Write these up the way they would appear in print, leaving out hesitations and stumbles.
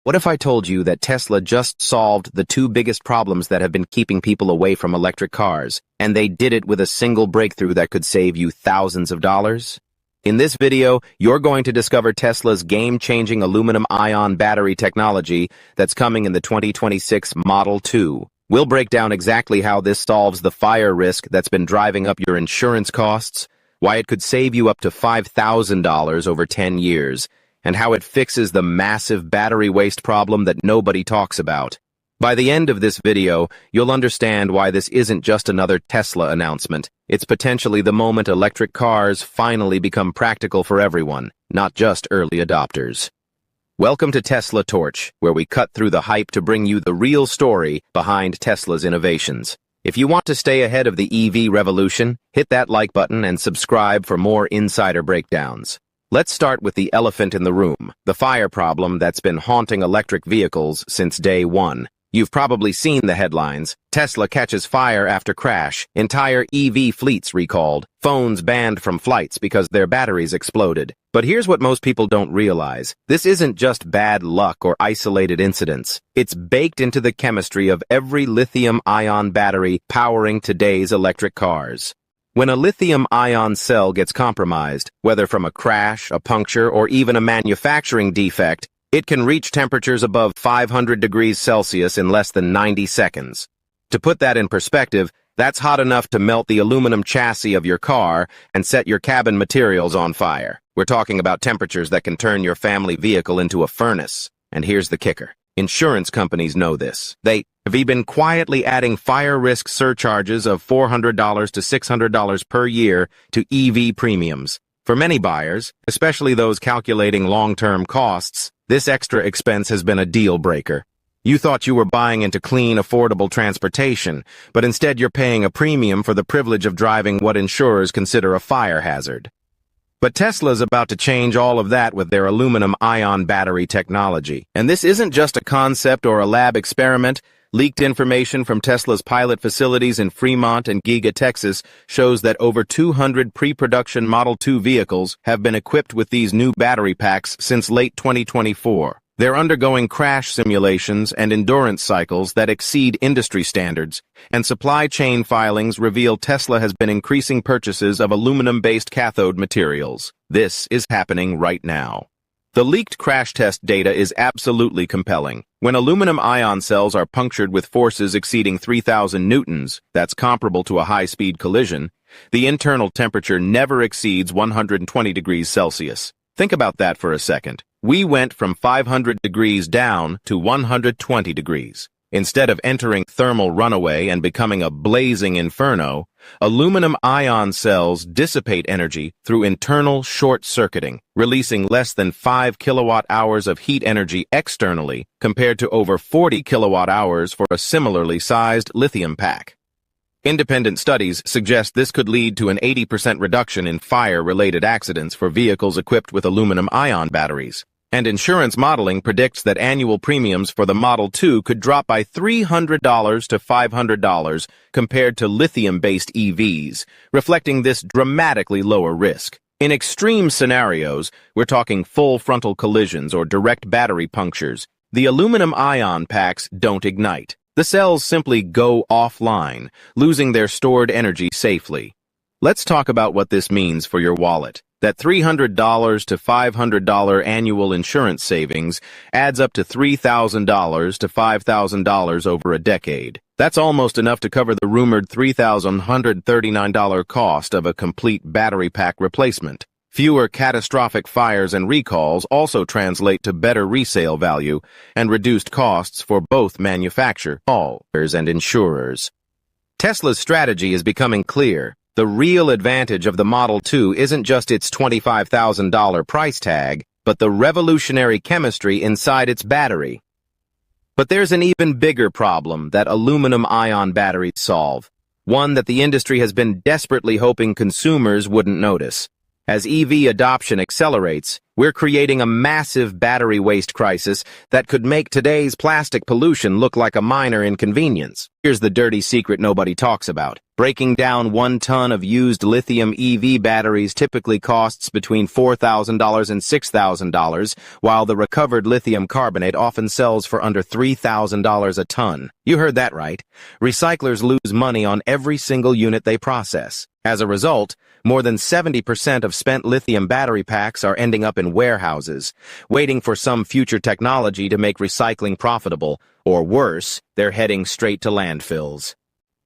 What if I told you that Tesla just solved the two biggest problems that have been keeping people away from electric cars, and they did it with a single breakthrough that could save you thousands of dollars? In this video, you're going to discover Tesla's game-changing aluminum-ion battery technology that's coming in the 2026 Model 2. We'll break down exactly how this solves the fire risk that's been driving up your insurance costs, why it could save you up to $5,000 over 10 years, and how it fixes the massive battery waste problem that nobody talks about. By the end of this video, you'll understand why this isn't just another Tesla announcement. It's potentially the moment electric cars finally become practical for everyone, not just early adopters. Welcome to Tesla Torch, where we cut through the hype to bring you the real story behind Tesla's innovations. If you want to stay ahead of the EV revolution, hit that like button and subscribe for more insider breakdowns. Let's start with the elephant in the room, the fire problem that's been haunting electric vehicles since day one. You've probably seen the headlines. Tesla catches fire after crash, entire EV fleets recalled, phones banned from flights because their batteries exploded. But here's what most people don't realize. This isn't just bad luck or isolated incidents. It's baked into the chemistry of every lithium-ion battery powering today's electric cars. When a lithium-ion cell gets compromised, whether from a crash, a puncture, or even a manufacturing defect, it can reach temperatures above 500 degrees Celsius in less than 90 seconds. To put that in perspective, that's hot enough to melt the aluminum chassis of your car and set your cabin materials on fire. We're talking about temperatures that can turn your family vehicle into a furnace. And here's the kicker. Insurance companies know this. They have been quietly adding fire risk surcharges of $400 to $600 per year to EV premiums. For many buyers, especially those calculating long-term costs, this extra expense has been a deal breaker. You thought you were buying into clean, affordable transportation, but instead you're paying a premium for the privilege of driving what insurers consider a fire hazard. But Tesla's about to change all of that with their aluminum-ion battery technology. And this isn't just a concept or a lab experiment. Leaked information from Tesla's pilot facilities in Fremont and Giga, Texas, shows that over 200 pre-production Model 2 vehicles have been equipped with these new battery packs since late 2024. They're undergoing crash simulations and endurance cycles that exceed industry standards, and supply chain filings reveal Tesla has been increasing purchases of aluminum-based cathode materials. This is happening right now. The leaked crash test data is absolutely compelling. When aluminum-ion cells are punctured with forces exceeding 3,000 newtons, that's comparable to a high-speed collision, the internal temperature never exceeds 120 degrees Celsius. Think about that for a second. We went from 500 degrees down to 120 degrees. Instead of entering thermal runaway and becoming a blazing inferno, aluminum-ion cells dissipate energy through internal short-circuiting, releasing less than 5 kilowatt-hours of heat energy externally compared to over 40 kilowatt-hours for a similarly sized lithium pack. Independent studies suggest this could lead to an 80% reduction in fire-related accidents for vehicles equipped with aluminum-ion batteries. And insurance modeling predicts that annual premiums for the Model 2 could drop by $300 to $500 compared to lithium-based EVs, reflecting this dramatically lower risk. In extreme scenarios, we're talking full frontal collisions or direct battery punctures, the aluminum-ion packs don't ignite. The cells simply go offline, losing their stored energy safely. Let's talk about what this means for your wallet. That $300 to $500 annual insurance savings adds up to $3,000 to $5,000 over a decade. That's almost enough to cover the rumored $3,139 cost of a complete battery pack replacement. Fewer catastrophic fires and recalls also translate to better resale value and reduced costs for both manufacturers and insurers. Tesla's strategy is becoming clear. The real advantage of the Model 2 isn't just its $25,000 price tag, but the revolutionary chemistry inside its battery. But there's an even bigger problem that aluminum-ion batteries solve, one that the industry has been desperately hoping consumers wouldn't notice. As EV adoption accelerates, we're creating a massive battery waste crisis that could make today's plastic pollution look like a minor inconvenience. Here's the dirty secret nobody talks about. Breaking down 1 ton of used lithium EV batteries typically costs between $4,000 and $6,000, while the recovered lithium carbonate often sells for under $3,000 a ton. You heard that right. Recyclers lose money on every single unit they process. As a result, more than 70% of spent lithium battery packs are ending up in warehouses, waiting for some future technology to make recycling profitable, or worse, they're heading straight to landfills.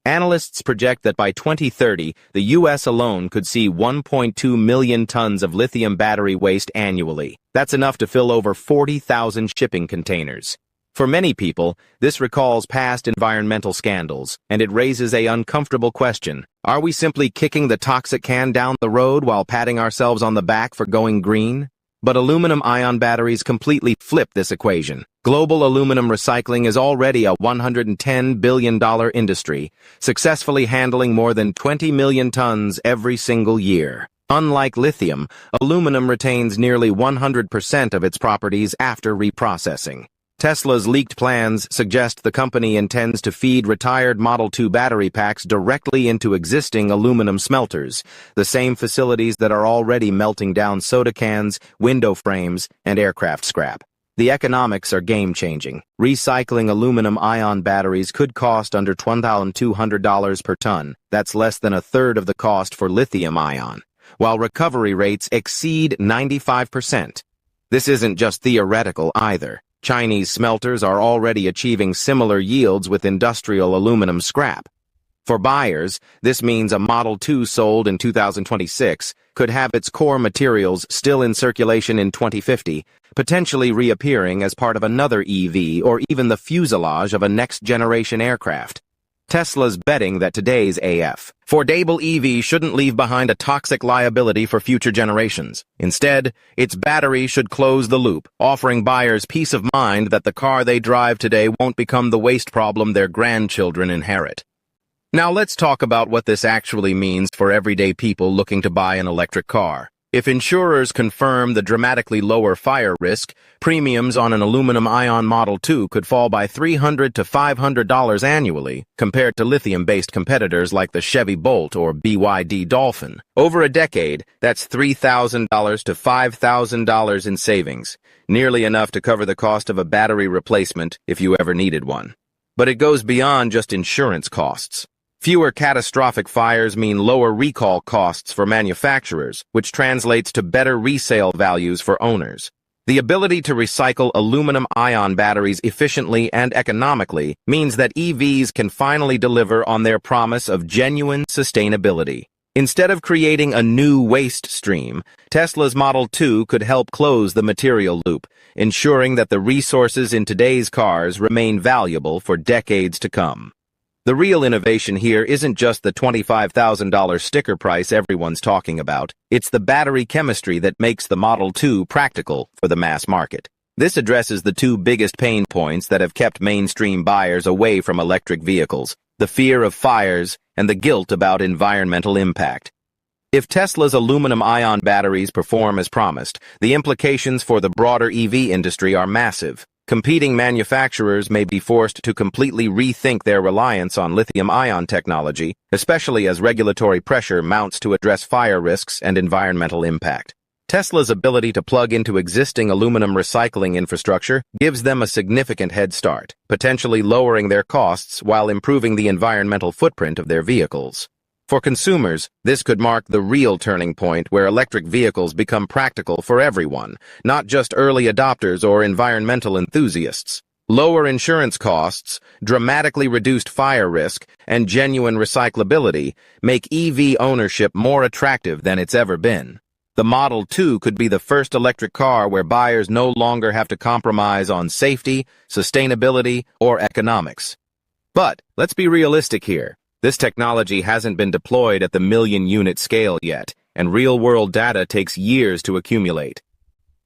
Analysts project that by 2030, the U.S. alone could see 1.2 million tons of lithium battery waste annually. That's enough to fill over 40,000 shipping containers. For many people, this recalls past environmental scandals, and it raises an uncomfortable question. Are we simply kicking the toxic can down the road while patting ourselves on the back for going green? But aluminum-ion batteries completely flip this equation. Global aluminum recycling is already a $110 billion industry, successfully handling more than 20 million tons every single year. Unlike lithium, aluminum retains nearly 100% of its properties after reprocessing. Tesla's leaked plans suggest the company intends to feed retired Model 2 battery packs directly into existing aluminum smelters, the same facilities that are already melting down soda cans, window frames, and aircraft scrap. The economics are game-changing. Recycling aluminum-ion batteries could cost under $1,200 per ton. That's less than a third of the cost for lithium-ion, while recovery rates exceed 95%. This isn't just theoretical either. Chinese smelters are already achieving similar yields with industrial aluminum scrap. For buyers, this means a Model 2 sold in 2026 could have its core materials still in circulation in 2050, potentially reappearing as part of another EV or even the fuselage of a next-generation aircraft. Tesla's betting that today's affordable EV shouldn't leave behind a toxic liability for future generations. Instead, its battery should close the loop, offering buyers peace of mind that the car they drive today won't become the waste problem their grandchildren inherit. Now let's talk about what this actually means for everyday people looking to buy an electric car. If insurers confirm the dramatically lower fire risk, premiums on an aluminum-ion Model 2 could fall by $300 to $500 annually, compared to lithium-based competitors like the Chevy Bolt or BYD Dolphin. Over a decade, that's $3,000 to $5,000 in savings, nearly enough to cover the cost of a battery replacement if you ever needed one. But it goes beyond just insurance costs. Fewer catastrophic fires mean lower recall costs for manufacturers, which translates to better resale values for owners. The ability to recycle aluminum-ion batteries efficiently and economically means that EVs can finally deliver on their promise of genuine sustainability. Instead of creating a new waste stream, Tesla's Model 2 could help close the material loop, ensuring that the resources in today's cars remain valuable for decades to come. The real innovation here isn't just the $25,000 sticker price everyone's talking about. It's the battery chemistry that makes the Model 2 practical for the mass market. This addresses the two biggest pain points that have kept mainstream buyers away from electric vehicles: the fear of fires and the guilt about environmental impact. If Tesla's aluminum-ion batteries perform as promised, the implications for the broader EV industry are massive. Competing manufacturers may be forced to completely rethink their reliance on lithium-ion technology, especially as regulatory pressure mounts to address fire risks and environmental impact. Tesla's ability to plug into existing aluminum recycling infrastructure gives them a significant head start, potentially lowering their costs while improving the environmental footprint of their vehicles. For consumers, this could mark the real turning point where electric vehicles become practical for everyone, not just early adopters or environmental enthusiasts. Lower insurance costs, dramatically reduced fire risk, and genuine recyclability make EV ownership more attractive than it's ever been. The Model 2 could be the first electric car where buyers no longer have to compromise on safety, sustainability, or economics. But let's be realistic here. This technology hasn't been deployed at the million-unit scale yet, and real-world data takes years to accumulate.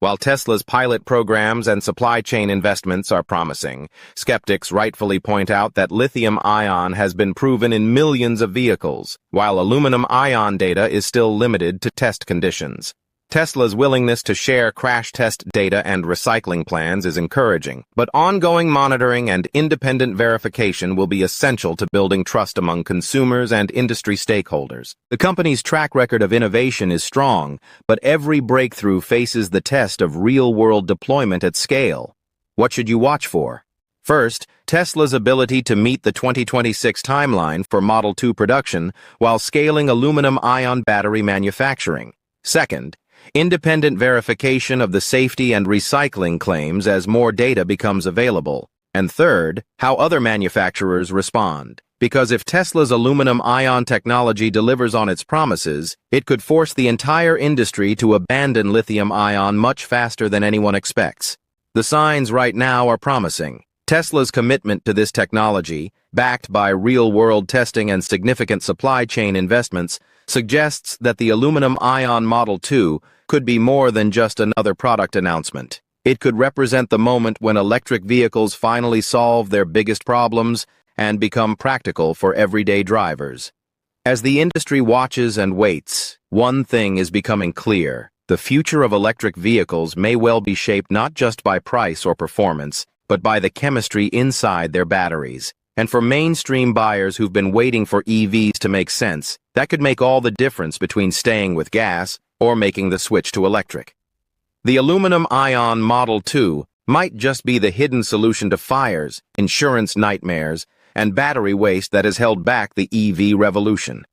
While Tesla's pilot programs and supply chain investments are promising, skeptics rightfully point out that lithium-ion has been proven in millions of vehicles, while aluminum-ion data is still limited to test conditions. Tesla's willingness to share crash test data and recycling plans is encouraging, but ongoing monitoring and independent verification will be essential to building trust among consumers and industry stakeholders. The company's track record of innovation is strong, but every breakthrough faces the test of real-world deployment at scale. What should you watch for? First, Tesla's ability to meet the 2026 timeline for Model 2 production while scaling aluminum-ion battery manufacturing. Second, independent verification of the safety and recycling claims as more data becomes available. And third, how other manufacturers respond. Because if Tesla's aluminum-ion technology delivers on its promises, it could force the entire industry to abandon lithium-ion much faster than anyone expects. The signs right now are promising. Tesla's commitment to this technology, backed by real-world testing and significant supply chain investments, suggests that the aluminum-ion Model 2 could be more than just another product announcement. It could represent the moment when electric vehicles finally solve their biggest problems and become practical for everyday drivers. As the industry watches and waits, one thing is becoming clear. The future of electric vehicles may well be shaped not just by price or performance, but by the chemistry inside their batteries. And for mainstream buyers who've been waiting for EVs to make sense, that could make all the difference between staying with gas or making the switch to electric. The aluminum-ion Model 2 might just be the hidden solution to fires, insurance nightmares, and battery waste that has held back the EV revolution.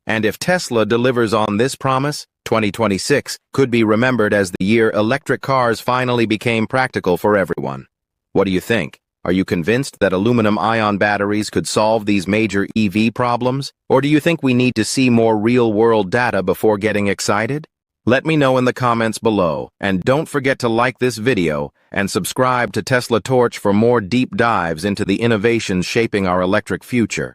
And if Tesla delivers on this promise, 2026 could be remembered as the year electric cars finally became practical for everyone. What do you think? Are you convinced that aluminum-ion batteries could solve these major EV problems? Or do you think we need to see more real-world data before getting excited? Let me know in the comments below, and don't forget to like this video and subscribe to Tesla Torch for more deep dives into the innovations shaping our electric future.